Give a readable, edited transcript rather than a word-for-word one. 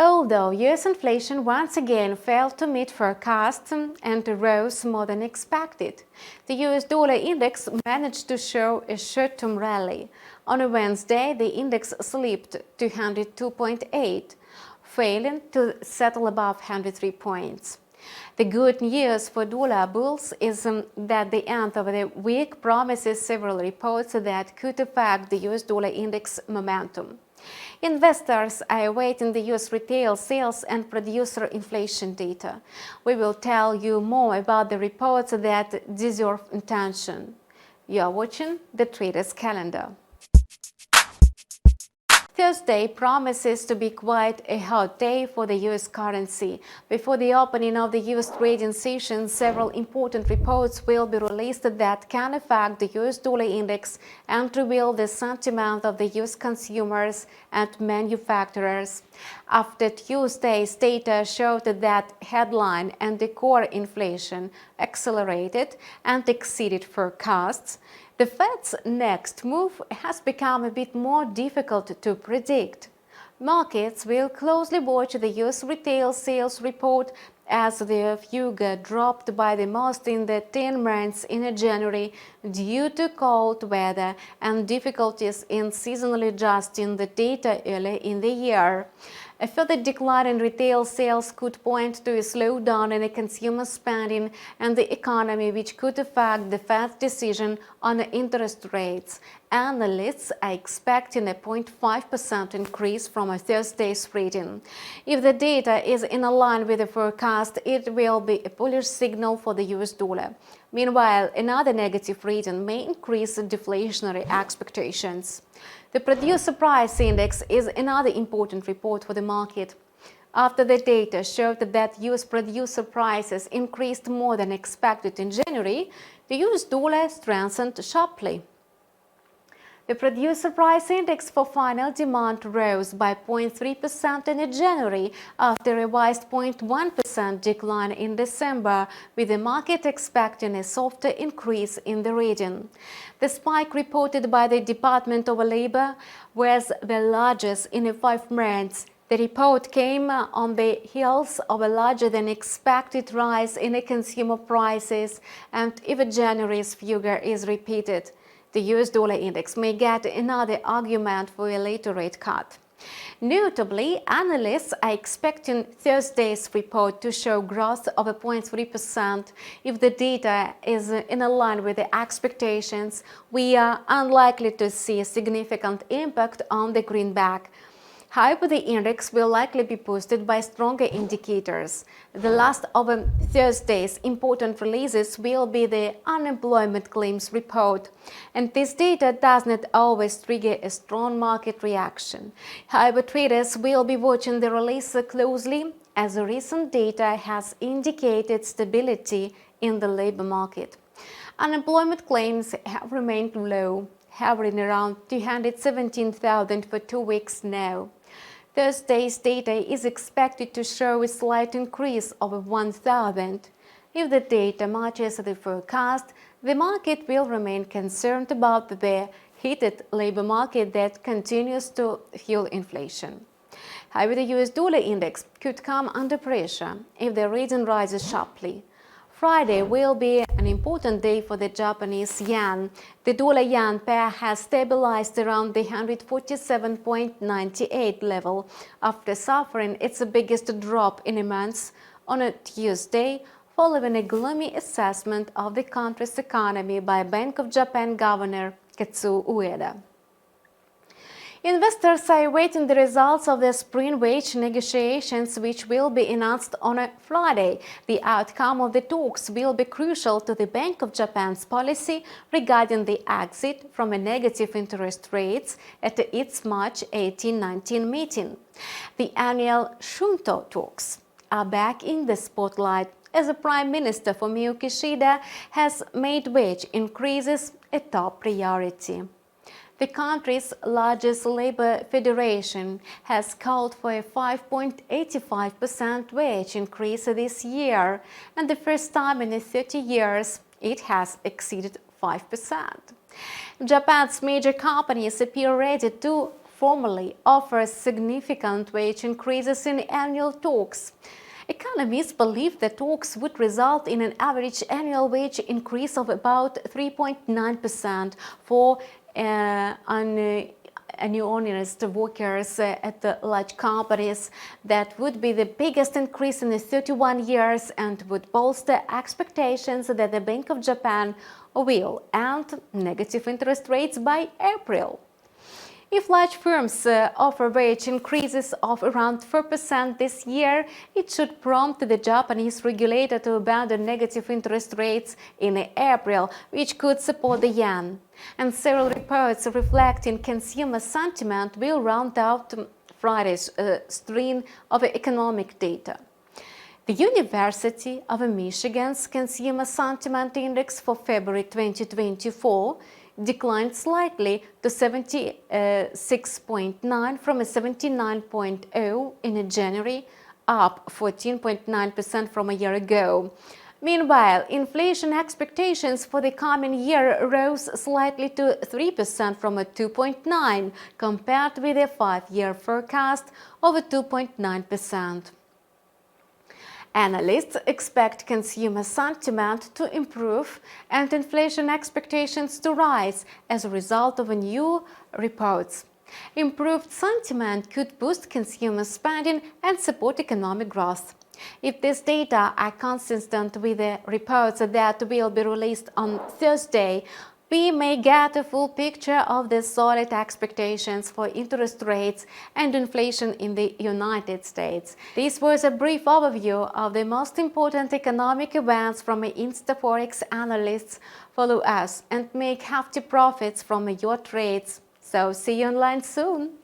Although US inflation once again failed to meet forecasts and rose more than expected, the US dollar index managed to show a short-term rally. On a Wednesday, the index slipped to 102.8, failing to settle above 103 points. The good news for dollar bulls is that the end of the week promises several reports that could affect the US dollar index momentum. Investors are awaiting the US retail sales and producer inflation data. We will tell you more about the reports that deserve attention. You are watching the Traders Calendar. Thursday promises to be quite a hot day for the US currency. Before the opening of the US trading session, several important reports will be released that can affect the US dollar index and reveal the sentiment of the US consumers and manufacturers. After Tuesday's data showed that headline and the core inflation accelerated and exceeded forecasts, the Fed's next move has become a bit more difficult to predict. Markets will closely watch the US retail sales report as the figure dropped by the most in the 10 months in January due to cold weather and difficulties in seasonally adjusting the data early in the year. A further decline in retail sales could point to a slowdown in consumer spending and the economy, which could affect the Fed's decision on interest rates. Analysts are expecting a 0.5% increase from Thursday's reading. If the data is in line with the forecast, it will be a bullish signal for the US dollar. Meanwhile, another negative reading may increase deflationary expectations. The Producer Price Index is another important report for the market. After the data showed that US producer prices increased more than expected in January, the US dollar strengthened sharply. The Producer Price Index for final demand rose by 0.3% in January after a revised 0.1% decline in December, with the market expecting a softer increase in the reading. The spike reported by the Department of Labor was the largest in 5 months. The report came on the heels of a larger than expected rise in consumer prices, and if January's figure is repeated, the US dollar index may get another argument for a later rate cut. Notably, analysts are expecting Thursday's report to show growth of 0.3%. If the data is in line with the expectations, we are unlikely to see a significant impact on the greenback. However, the index will likely be boosted by stronger indicators. The last of Thursday's important releases will be the unemployment claims report, and this data does not always trigger a strong market reaction. However, traders will be watching the release closely, as the recent data has indicated stability in the labor market. Unemployment claims have remained low, hovering around 217,000 for 2 weeks now. Thursday's data is expected to show a slight increase of 1,000. If the data matches the forecast, the market will remain concerned about the heated labor market that continues to fuel inflation. However, the US dollar index could come under pressure if the reading rises sharply. Friday will be an important day for the Japanese yen. The dollar-yen pair has stabilized around the 147.98 level after suffering its biggest drop in a month on a Tuesday, following a gloomy assessment of the country's economy by Bank of Japan Governor Kazuo Ueda. Investors are awaiting the results of the spring wage negotiations, which will be announced on a Friday. The outcome of the talks will be crucial to the Bank of Japan's policy regarding the exit from a negative interest rates at its March 18-19 meeting. The annual SHUNTO talks are back in the spotlight as the Prime Minister Fumio Kishida has made wage increases a top priority. The country's largest labor federation has called for a 5.85% wage increase this year, and the first time in 30 years it has exceeded 5%. Japan's major companies appear ready to formally offers significant wage increases in annual talks. Economists believe the talks would result in an average annual wage increase of about 3.9% for unionized workers at the large companies. That would be the biggest increase in 31 years and would bolster expectations that the Bank of Japan will end negative interest rates by April. If large firms offer wage increases of around 4% this year, it should prompt the Japanese regulator to abandon negative interest rates in April, which could support the yen. And several reports reflecting consumer sentiment will round out Friday's stream of economic data. The University of Michigan's Consumer Sentiment Index for February 2024 declined slightly to 76.9 from a 79.0 in January, up 14.9% from a year ago. Meanwhile, inflation expectations for the coming year rose slightly to 3% from a 2.9 compared with a 5-year forecast of a 2.9%. Analysts expect consumer sentiment to improve and inflation expectations to rise as a result of new reports. Improved sentiment could boost consumer spending and support economic growth. If these data are consistent with the reports that will be released on Thursday, we may get a full picture of the solid expectations for interest rates and inflation in the United States. This was a brief overview of the most important economic events from InstaForex analysts. Follow us and make hefty profits from your trades. So see you online soon!